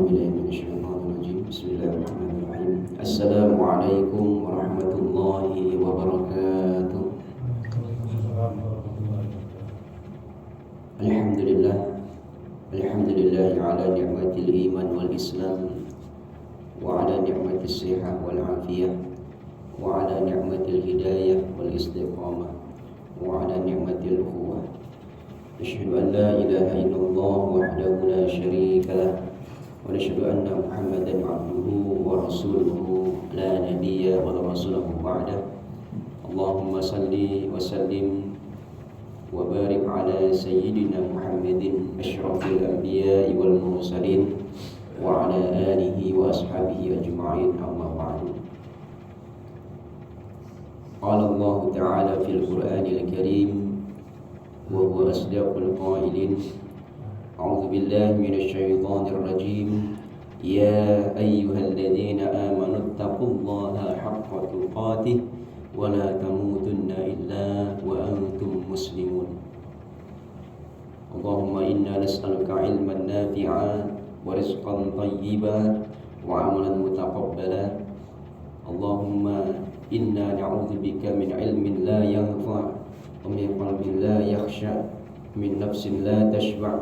بالله من الشيطان الرجيم بسم الله الرحمن الرحيم السلام عليكم ورحمة الله وبركاته الحمد لله على نعمة الإيمان والإسلام وعلى نعمة الصحة والعافية وعلى نعمة الهداية والاستقامة وعلى نعمة الأخوة أشهد أن لا إله إلا الله وحده لا شريك له ونشهد أن محمدا عبده ورسوله لا نبي ولا رسول بعده اللهم صل وسلم وبارك على سيدنا محمد أشرف الأنبياء والمرسلين وعلى آله وأصحابه أجمعين أما بعد قال الله تعالى في القرآن الكريم وهو أصدق القائلين أعوذ بالله من الشيطان الرجيم يا أيها الذين آمنوا اتقوا الله حق تقاته ولا تموتن إلا وأنتم مسلمون اللهم إنا نسألك علما نافعا ورزقا طيبا وعملا متقبلا اللهم إنا نعوذ بك من علم لا ينفع ومن قلب لا يخشع من نفس لا تشبع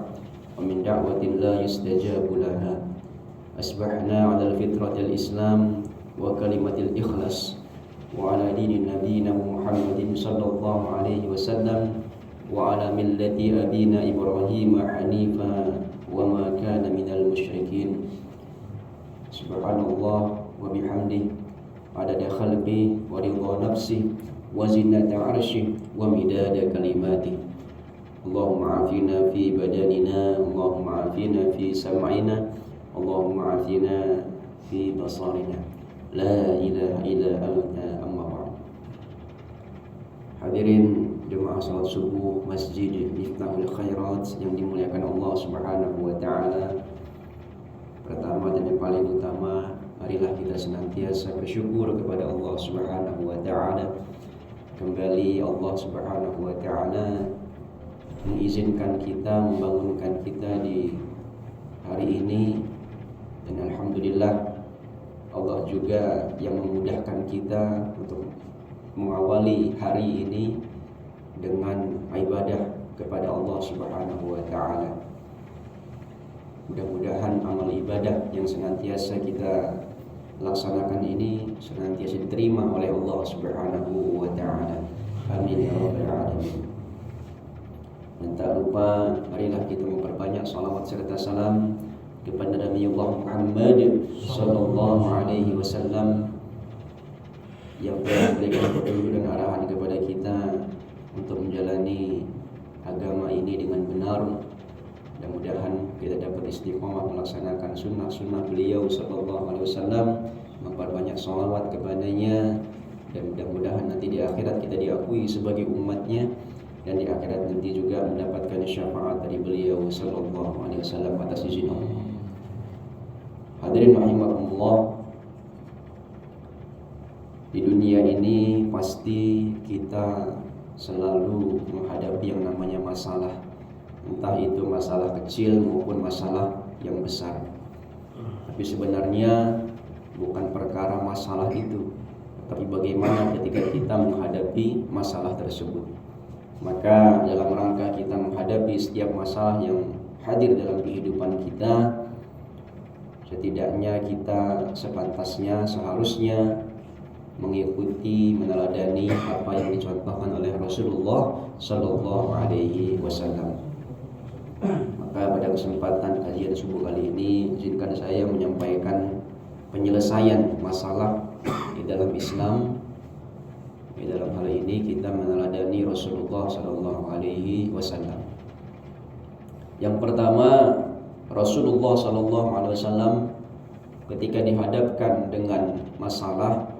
ومن دعوة لا يستجاب لها أصبحنا على الفطرة الإسلام وكلمة الإخلاص وعلى دين نبينا محمد صلى الله عليه وسلم وعلى ملة أبينا إبراهيم حنيفا وما كان من المشركين سبحان الله وبحمده عدد خلقه ورضا نفسه وزنة عرشه ومداد كلماته اللهم عافنا في بدننا اللهم عافنا في سمعنا اللهم عافنا في بصرنا لا إله إلا أنت أما بعد. Hadirin jemaah salat subuh Masjid Miftahul Khairat yang dimuliakan Allah Subhanahu wa taala. Pertama dan yang paling utama, marilah kita senantiasa bersyukur kepada Allah Subhanahu wa taala. Kembali Allah Subhanahu wa taala mengizinkan kita, membangunkan kita di hari ini, dan alhamdulillah Allah juga yang memudahkan kita untuk mengawali hari ini dengan ibadah kepada Allah Subhanahu wa taala. Mudah-mudahan amal ibadah yang senantiasa kita laksanakan ini senantiasa diterima oleh Allah Subhanahu wa taala. Amin ya rabbal alamin. Dan tak lupa marilah kita memperbanyak salawat serta salam kepada Nabi Allah Muhammad sallallahu alaihi wasallam yang telah memberikan petunjuk dan arahan kepada kita untuk menjalani agama ini dengan benar. Mudah-mudahan kita dapat istiqomah melaksanakan sunnah-sunnah beliau sallallahu alaihi wasallam, memperbanyak salawat kepadanya, dan mudah-mudahan nanti di akhirat kita diakui sebagai umatnya, dan di akhirat nanti juga mendapatkan syafaat dari beliau sallallahu alaihi wasallam atas izin Allah. Hadirin rahimakumullah, di dunia ini pasti kita selalu menghadapi yang namanya masalah, entah itu masalah kecil maupun masalah yang besar. Tapi sebenarnya bukan perkara masalah itu, tapi bagaimana ketika kita menghadapi masalah tersebut. Maka dalam rangka kita menghadapi setiap masalah yang hadir dalam kehidupan kita, setidaknya kita sepantasnya, seharusnya mengikuti, meneladani apa yang dicontohkan oleh Rasulullah sallallahu alaihi wasallam. Maka pada kesempatan kajian subuh kali ini, izinkan saya menyampaikan penyelesaian masalah di dalam Islam. Di dalam hal ini kita meneladani Rasulullah sallallahu alaihi wasallam. Yang pertama, Rasulullah sallallahu alaihi wasallam ketika dihadapkan dengan masalah,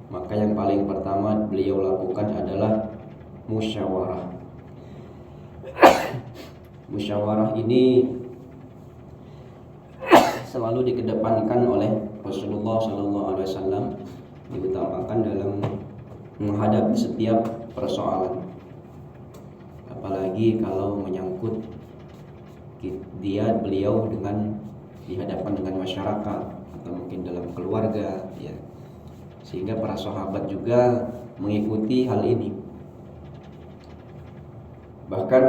maka yang paling pertama beliau lakukan adalah musyawarah. Musyawarah ini selalu dikedepankan oleh Rasulullah sallallahu alaihi wasallam, diutamakan dalam menghadapi setiap persoalan. Apalagi kalau menyangkut beliau dengan dihadapkan dengan masyarakat atau mungkin dalam keluarga, ya. Sehingga para sahabat juga mengikuti hal ini. Bahkan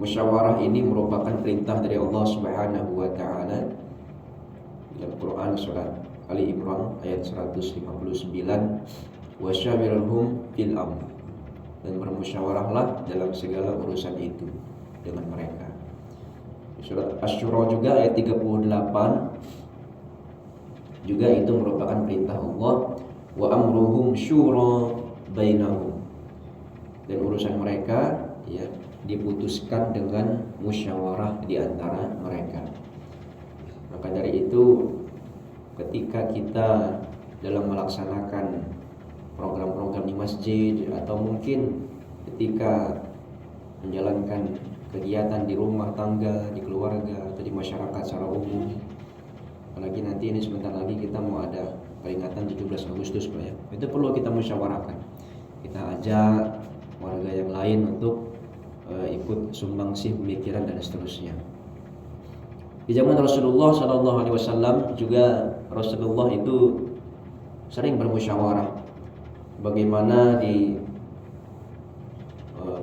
musyawarah ini merupakan perintah dari Allah Subhanahu wa taala dalam Quran surat Ali Imran ayat 159, wasyawirhum fil amr, dan bermusyawarahlah dalam segala urusan itu dengan mereka. Surat Asy-Syura juga ayat 38 juga itu merupakan perintah Allah, wa amruhum syura bainahum, dan urusan mereka ya diputuskan dengan musyawarah di antara mereka. Maka dari itu ketika kita dalam melaksanakan program-program di masjid atau mungkin ketika menjalankan kegiatan di rumah tangga, di keluarga atau di masyarakat secara umum, apalagi nanti ini sebentar lagi kita mau ada peringatan 17 Agustus Pak ya, itu perlu kita musyawarahkan. Kita ajak warga yang lain untuk ikut sumbangsih pemikiran dan seterusnya. Di zaman Rasulullah SAW juga Rasulullah itu sering bermusyawarah. Bagaimana di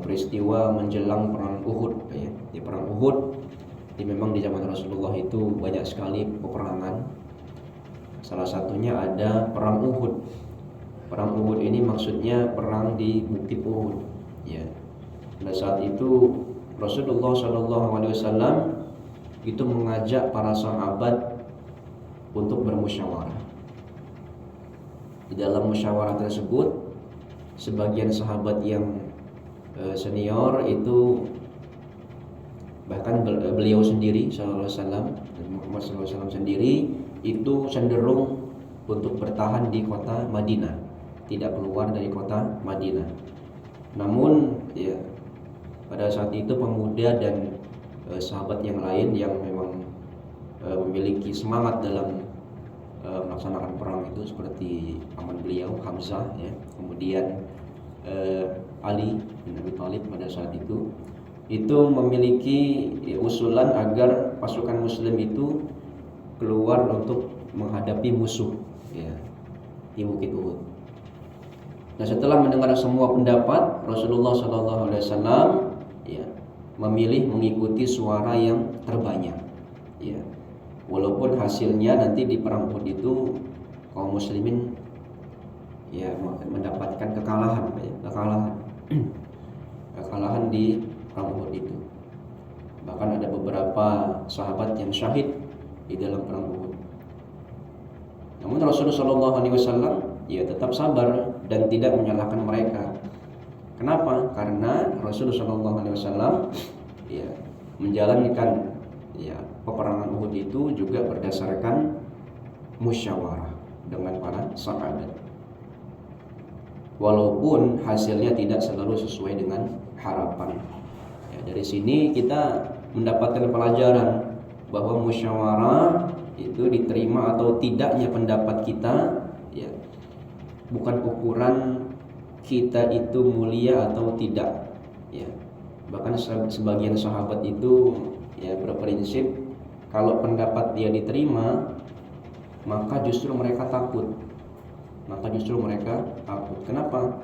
peristiwa menjelang perang Uhud, ya. Di perang Uhud, memang di zaman Rasulullah itu banyak sekali peperangan. Salah satunya ada perang Uhud. Perang Uhud ini maksudnya perang di Bukit Uhud, ya. Pada saat itu Rasulullah SAW itu mengajak para sahabat untuk bermusyawarah. Di dalam musyawarah tersebut, sebagian sahabat yang senior itu, bahkan beliau sendiri sallallahu alaihi wasallam, Muhammad sallallahu alaihi wasallam sendiri itu cenderung untuk bertahan di kota Madinah, tidak keluar dari kota Madinah. Namun ya pada saat itu pemuda dan sahabat yang lain yang memang memiliki semangat dalam melaksanakan perang itu, seperti paman beliau Hamzah, ya, kemudian Ali bin Abi Thalib pada saat itu memiliki usulan agar pasukan Muslim itu keluar untuk menghadapi musuh, ya, di Bukit Uhud. Nah, setelah mendengar semua pendapat, Rasulullah SAW ya memilih mengikuti suara yang terbanyak, ya. Walaupun hasilnya nanti di perang Uhud itu kaum muslimin ya mendapatkan kekalahan, ya, kekalahan di perang Uhud itu. Bahkan ada beberapa sahabat yang syahid di dalam perang Uhud. Namun Rasulullah SAW ya tetap sabar dan tidak menyalahkan mereka. Kenapa? Karena Rasulullah SAW ya menjalankan ya peperangan Uhud itu juga berdasarkan musyawarah dengan para sahabat. Walaupun hasilnya tidak selalu sesuai dengan harapan. Ya, dari sini kita mendapatkan pelajaran bahwa musyawarah itu diterima atau tidaknya pendapat kita ya bukan ukuran kita itu mulia atau tidak, ya. Bahkan sebagian sahabat itu ya berprinsip kalau pendapat dia diterima maka justru mereka takut. Kenapa?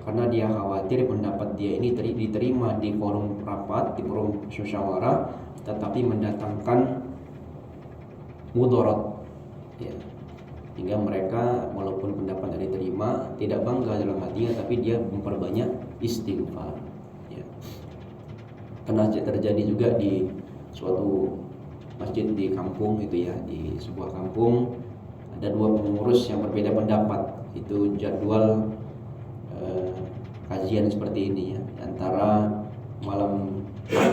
Karena dia khawatir pendapat dia ini diterima di forum rapat, di forum musyawarah, tetapi mendatangkan mudarat, ya. Hingga mereka walaupun pendapatnya diterima tidak bangga dalam hatinya, tapi dia memperbanyak istighfar, ya. Pernah terjadi juga di suatu masjid di kampung itu, ya, di sebuah kampung ada dua pengurus yang berbeda pendapat. Itu jadwal kajian seperti ini, ya, antara malam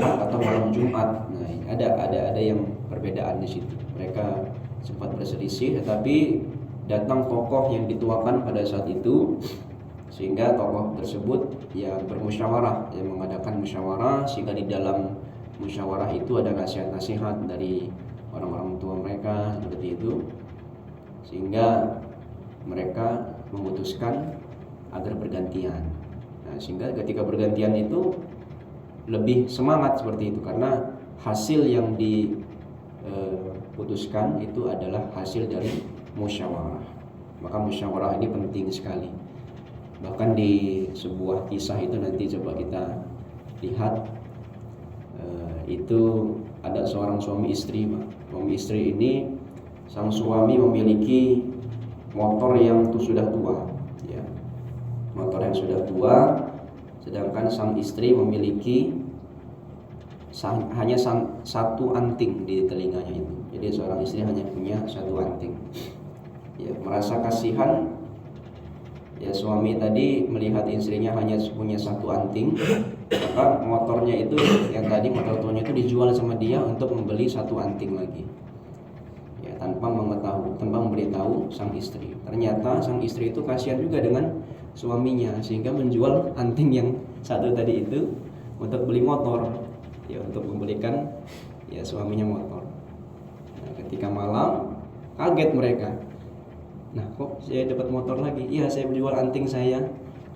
atau malam Jumat. Nah, ada yang perbedaan di situ. Mereka sempat berselisih, tetapi datang tokoh yang dituakan pada saat itu, sehingga tokoh tersebut ya bermusyawarah, yang mengadakan musyawarah, sehingga di dalam musyawarah itu ada nasihat-nasihat dari orang-orang tua mereka seperti itu, sehingga mereka memutuskan agar bergantian. Nah, sehingga ketika bergantian itu lebih semangat seperti itu, karena hasil yang putuskan itu adalah hasil dari musyawarah. Maka musyawarah ini penting sekali. Bahkan di sebuah kisah itu nanti coba kita lihat, itu ada seorang suami istri. Suami istri ini, sang suami memiliki motor yang sudah tua, ya, motor yang sudah tua, sedangkan sang istri memiliki hanya satu anting di telinganya itu. Jadi seorang istri hanya punya satu anting. Ya, merasa kasihan, ya, suami tadi melihat istrinya hanya punya satu anting, maka motornya itu, yang tadi motor tuanya itu dijual sama dia untuk membeli satu anting lagi. Ya, tanpa memberitahu sang istri. Ternyata sang istri itu kasihan juga dengan suaminya, sehingga menjual anting yang satu tadi itu untuk beli motor, ya, untuk membelikan, ya, suaminya motor. Nah, ketika malam kaget mereka. Nah, kok saya dapat motor lagi? Iya, saya jual anting saya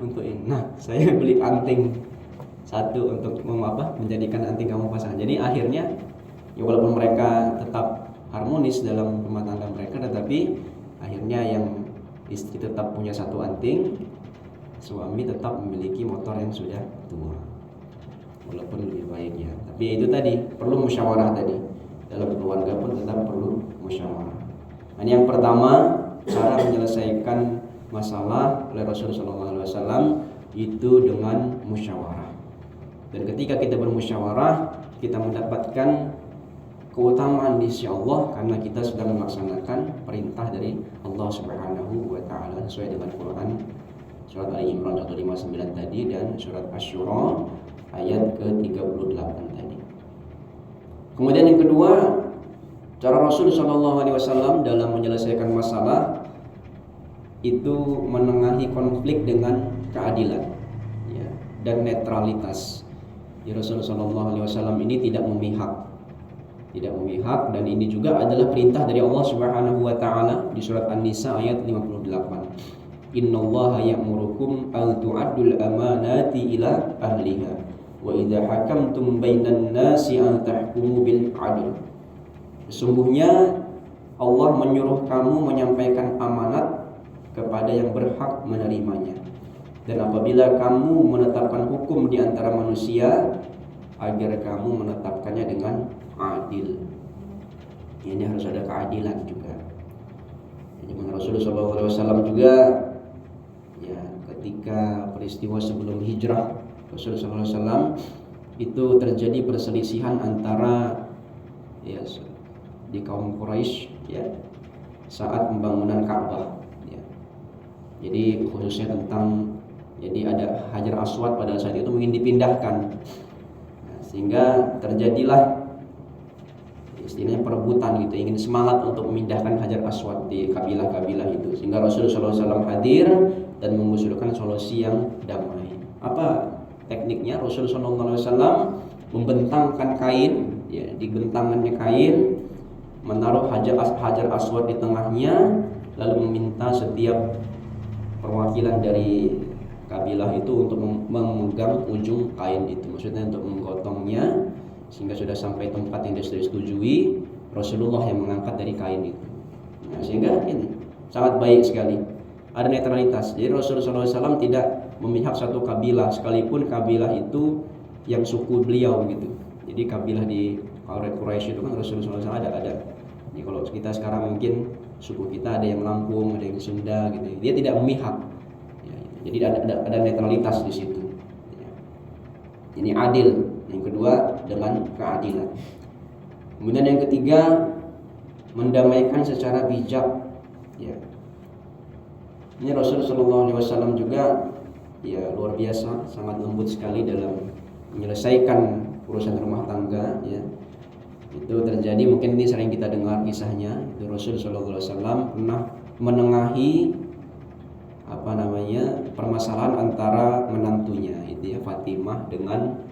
untuk ini. Nah, saya beli anting satu untuk menjadikan anting kamu pasang. Jadi akhirnya, ya, walaupun mereka tetap harmonis dalam rumah tangga mereka, tetapi akhirnya yang istri tetap punya satu anting, suami tetap memiliki motor yang sudah tua, walaupun lebih baiknya. Tapi itu tadi perlu musyawarah tadi. Dalam keluarga pun tetap perlu musyawarah. Nah, yang pertama, cara menyelesaikan masalah oleh Rasulullah SAW itu dengan musyawarah. Dan ketika kita bermusyawarah, kita mendapatkan keutamaan di sisi Allah karena kita sedang melaksanakan perintah dari Allah Subhanahu wa taala sesuai dengan Quran surat Ali Imran 159 tadi dan surat Asy-Syura ayat ke-38 tadi. Kemudian yang kedua, cara Rasul SAW dalam menyelesaikan masalah itu menengahi konflik dengan keadilan, ya, dan netralitas. Rasulullah SAW ini tidak memihak, dan ini juga adalah perintah dari Allah Subhanahu wa taala di surat An-Nisa ayat 58. Innallaha ya'murukum an tu'addul amanati ila ahliha wa idza hakamtum bainan nasi an tahkumu bil 'adl. Sesungguhnya Allah menyuruh kamu menyampaikan amanat kepada yang berhak menerimanya. Dan apabila kamu menetapkan hukum di antara manusia, agar kamu menetapkannya dengan adil. Ini harus ada keadilan juga. Jadi Rasulullah SAW juga, ya, ketika peristiwa sebelum hijrah Rasulullah SAW itu terjadi perselisihan antara, ya, di kaum Quraisy, ya, saat pembangunan Ka'bah, ya. Jadi khususnya tentang, jadi ada Hajar Aswad pada saat itu ingin dipindahkan, nah, sehingga terjadilah istilahnya perebutan gitu, ingin semangat untuk memindahkan Hajar Aswad di kabilah-kabilah itu, sehingga Rasulullah SAW hadir dan mengusulkan solusi yang damai. Apa tekniknya? Rasulullah SAW membentangkan kain, ya, di bentangannya kain menaruh Hajar Aswad di tengahnya, lalu meminta setiap perwakilan dari kabilah itu untuk memegang ujung kain itu, maksudnya untuk menggotongnya sehingga sudah sampai tempat yang disetujui, Rasulullah yang mengangkat dari kain itu. Nah, sehingga ini sangat baik sekali, ada netralitas. Jadi Rasulullah SAW tidak memihak satu kabilah, sekalipun kabilah itu yang suku beliau gitu. Jadi kabilah di Quraisy itu kan Rasulullah SAW ada. Jadi kalau kita sekarang mungkin suku kita ada yang Lampung, ada yang Sunda gitu. Dia tidak memihak. Ya, jadi ada netralitas di situ. Ya. Ini adil. Yang kedua dengan keadilan. Kemudian yang ketiga, mendamaikan secara bijak. Ya. Ini Rasulullah SAW juga, ya, luar biasa, sangat lembut sekali dalam menyelesaikan urusan rumah tangga, ya. Itu terjadi, mungkin ini sering kita dengar kisahnya, itu Rasulullah SAW pernah menengahi permasalahan antara menantunya itu, ya, Fatimah dengan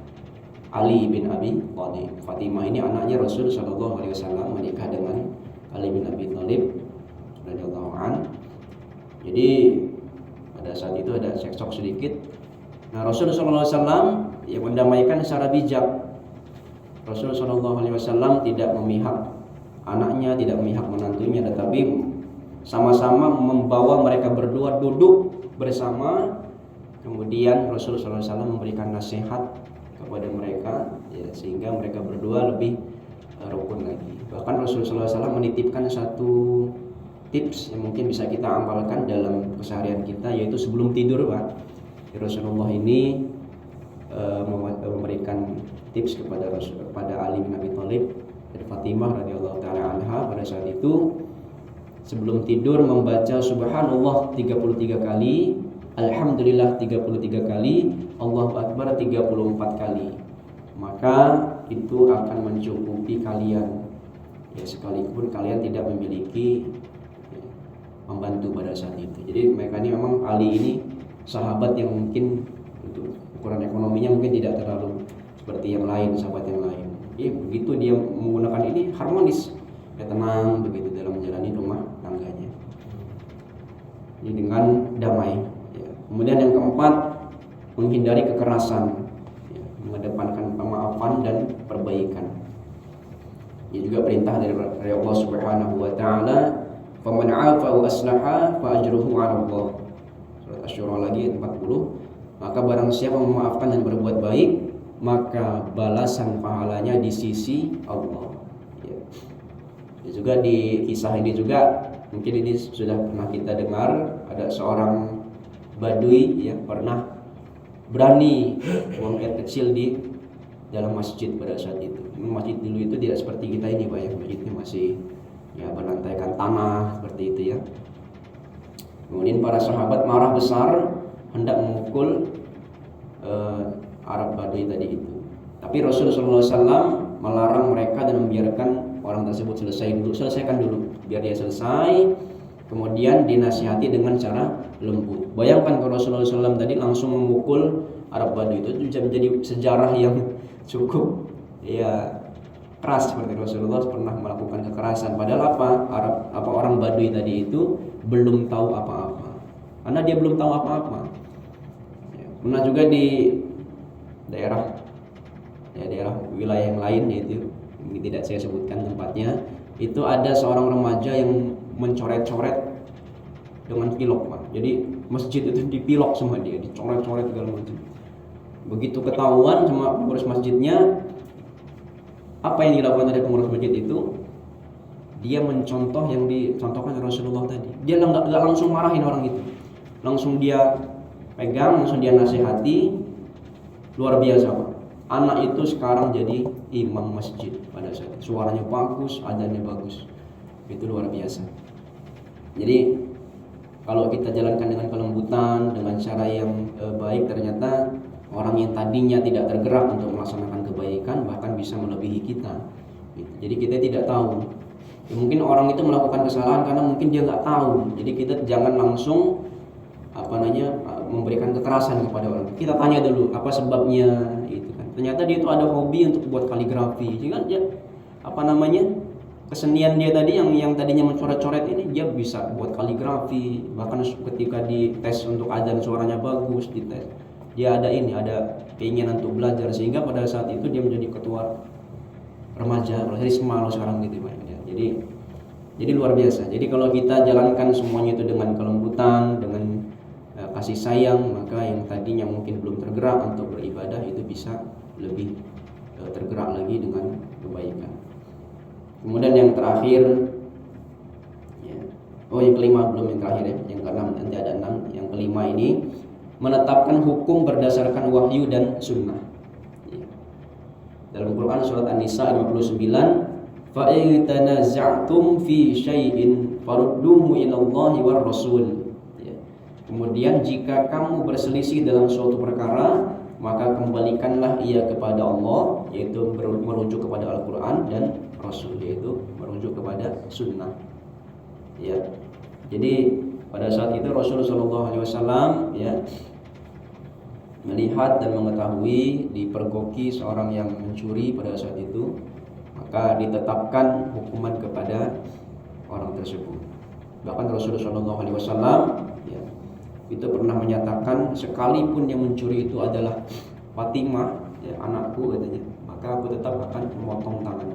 Ali bin Abi Thalib. Fatimah ini anaknya Rasul sallallahu alaihi wasallam, menikah dengan Ali bin Abi Thalib radhiyallahu an. Jadi pada saat itu ada cekcok sedikit. Nah, Rasul sallallahu alaihi wasallam yang mendamaikan secara bijak. Rasul sallallahu alaihi wasallam tidak memihak anaknya, tidak memihak menantunya, tetapi sama-sama membawa mereka berdua duduk bersama. Kemudian Rasulullah SAW memberikan nasihat kepada mereka, ya, sehingga mereka berdua lebih rukun lagi. Bahkan Rasulullah SAW menitipkan satu tips yang mungkin bisa kita amalkan dalam keseharian kita, yaitu sebelum tidur, Pak. Rasulullah ini memberikan tips kepada Ali bin Abi Thalib dan Fatimah radhiyallahu taala anha pada saat itu, sebelum tidur membaca subhanallah 33 kali, alhamdulillah 33 kali, Allahu akbar 34 kali. Maka itu akan mencukupi kalian, ya, sekalipun kalian tidak memiliki membantu pada saat itu. Jadi mereka ini memang, Ali ini sahabat yang mungkin untuk ukuran ekonominya mungkin tidak terlalu seperti yang lain, sahabat yang lain. Begitu dia menggunakan ini harmonis, ya, tenang begitu dalam menjalani rumah tangganya. Ini dengan damai. Ya. Kemudian yang keempat, menghindari kekerasan, ya, mengedepankan pemaafan dan perbaikan. Ini juga perintah dari Allah Subhanahu wa taala, "Faman 'afa wa aslaha fa ajruhu 'ala Allah." Surat Asy-Syura lagi 40. Maka barang siapa memaafkan dan berbuat baik, maka balasan pahalanya di sisi Allah. Ya. Juga di kisah ini juga, mungkin ini sudah pernah kita dengar, ada seorang badui, ya, pernah berani buang air kecil di dalam masjid pada saat itu. Masjid dulu itu tidak seperti kita ini, Pak, ya. Masjidnya masih, ya, berlantaikan tanah seperti itu, ya. Kemudian para sahabat marah besar, hendak memukul Arab Badui tadi itu. Tapi Rasulullah SAW melarang mereka dan membiarkan orang tersebut selesaikan dulu, biar dia selesai. Kemudian dinasihati dengan cara lembut. Bayangkan kalau Rasulullah SAW tadi langsung memukul Arab Badui, itu bisa menjadi sejarah yang cukup, ya, keras, seperti Rasulullah pernah melakukan kekerasan. Padahal orang Badui tadi itu belum tahu apa-apa, karena dia belum tahu apa-apa. Ya, pernah juga di daerah wilayah yang lain, yaitu ini tidak saya sebutkan tempatnya, itu ada seorang remaja yang mencoret-coret dengan pilok, Pak. Jadi masjid itu dipilok semua, dia dicoret-coret segala macam. Begitu ketahuan sama pengurus masjidnya, apa yang dilakukan oleh pengurus masjid itu? Dia mencontoh yang dicontohkan Rasulullah tadi. Dia nggak langsung marahin orang itu, langsung dia pegang, langsung dia nasihati. Luar biasa, Pak. Anak itu sekarang jadi imam masjid pada saat itu. Suaranya bagus, adanya bagus. Itu luar biasa. Jadi kalau kita jalankan dengan kelembutan, dengan cara yang baik, ternyata orang yang tadinya tidak tergerak untuk melaksanakan kebaikan bahkan bisa melebihi kita. Jadi kita tidak tahu. Ya, mungkin orang itu melakukan kesalahan karena mungkin dia nggak tahu. Jadi kita jangan langsung memberikan kekerasan kepada orang. Kita tanya dulu apa sebabnya, itu kan. Ternyata dia itu ada hobi untuk buat kaligrafi. Sehingga dia kesenian dia tadi yang tadinya mencoret-coret ini, dia bisa buat kaligrafi. Bahkan ketika dites untuk adzan suaranya bagus, dites. Dia ada keinginan untuk belajar, sehingga pada saat itu dia menjadi ketua remaja, Risma sekarang gitu, Pak. Jadi luar biasa. Jadi kalau kita jalankan semuanya itu dengan kelembutan, dengan kasih sayang, maka yang tadinya mungkin belum tergerak untuk beribadah itu bisa lebih tergerak lagi dengan kebaikan. Kemudian yang terakhir, ya. Yang kelima, belum yang terakhir, ya. Yang keenam, nanti ada 6. Yang kelima ini menetapkan hukum berdasarkan wahyu dan sunnah. Ya. Dalam Quran surat An-Nisa 59, fa in tanaza'tum fi syai'in farudduhu ila Allahi war Rasul. Kemudian jika kamu berselisih dalam suatu perkara, maka kembalikanlah ia kepada Allah, yaitu merujuk kepada Al-Quran dan Rasul, yaitu merujuk kepada sunnah. Ya. Jadi pada saat itu Rasulullah SAW, ya, melihat dan mengetahui dipergoki seorang yang mencuri pada saat itu, maka ditetapkan hukuman kepada orang tersebut. Bahkan Rasulullah SAW, ya, itu pernah menyatakan, sekalipun yang mencuri itu adalah Fatimah, ya, anakku, katanya, maka aku tetap akan memotong tangan.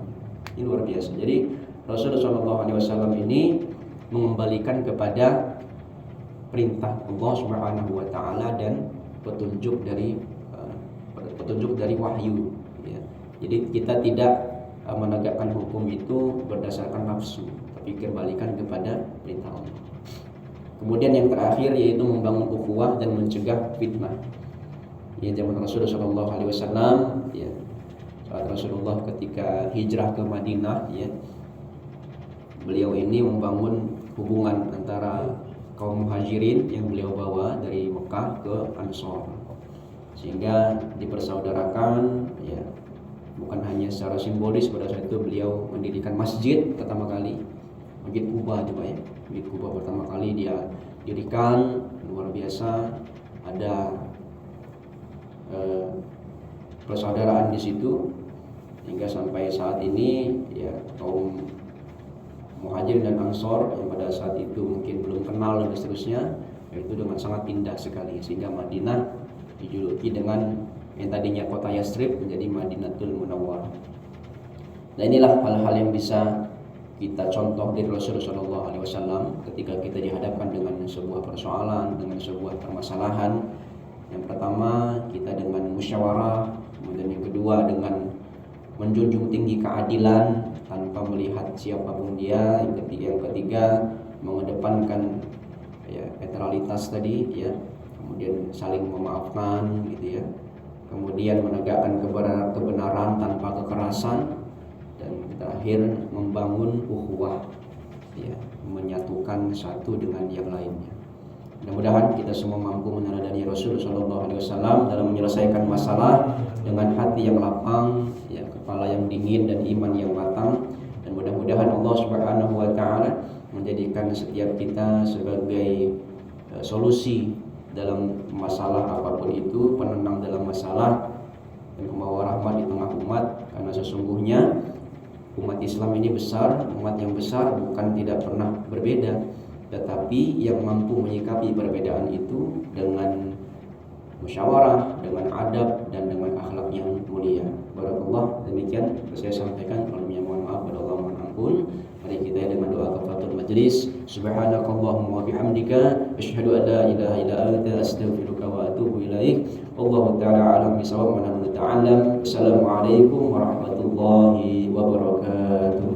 Ini luar biasa. Jadi Rasulullah SAW ini mengembalikan kepada perintah Allah Subhanahu wa taala dan petunjuk dari wahyu ya. Jadi kita tidak menegakkan hukum itu berdasarkan nafsu, tapi kembalikan kepada perintah Allah. Kemudian yang terakhir yaitu membangun ukhuwah dan mencegah fitnah. Ya, zaman Rasulullah SAW ya, saat Rasulullah ketika hijrah ke Madinah ya, beliau ini membangun hubungan antara kaum muhajirin yang beliau bawa dari Mekah ke Ansor, sehingga dipersaudarakan ya, bukan hanya secara simbolis. Pada saat itu beliau mendirikan masjid pertama kali, Masjid Kuba itu Pak ya. Masjid Kuba pertama kali dia dirikan, luar biasa, ada persaudaraan di situ, hingga sampai saat ini ya kaum Muhajirin dan Ansor yang pada saat itu mungkin belum kenal dan seterusnya, itu dengan sangat indah sekali, sehingga Madinah dijuluki dengan yang tadinya kota Yasrib menjadi Madinatul Munawwarah. Nah, inilah hal-hal yang bisa kita contoh dari Rasulullah SAW ketika kita dihadapkan dengan sebuah persoalan, dengan sebuah permasalahan. Yang pertama, kita dengan musyawarah, kemudian yang kedua dengan menjunjung tinggi keadilan tanpa melihat siapapun dia, yang ketiga mengedepankan ya netralitas tadi ya, kemudian saling memaafkan gitu ya, kemudian menegakkan kebenaran tanpa kekerasan, dan terakhir membangun ukhuwah ya, menyatukan satu dengan yang lainnya. Mudah-mudahan kita semua mampu meneladani Rasulullah SAW dalam menyelesaikan masalah dengan hati yang lapang, ya, kepala yang dingin dan iman yang matang. Dan mudah-mudahan Allah Subhanahu wa taala menjadikan setiap kita sebagai solusi dalam masalah apapun itu, penenang dalam masalah, dan pembawa rahmat di tengah umat. Karena sesungguhnya umat Islam ini besar, umat yang besar bukan tidak pernah berbeda, tetapi yang mampu menyikapi perbedaan itu dengan musyawarah, dengan adab, dan dengan akhlak yang mulia. Barakallah, demikian saya sampaikan. Kalau mohon maaf, pada Allah mohon ampun. Mari kita dengan doa kafaratul majlis. Subhanakallahumma wa bihamdika asyhadu an la ilaha illa anta astaghfiruka wa atubu ilaik. Wallahu ta'ala a'lam bishawab wa nahnu ta'allam. Assalamualaikum warahmatullahi wabarakatuh.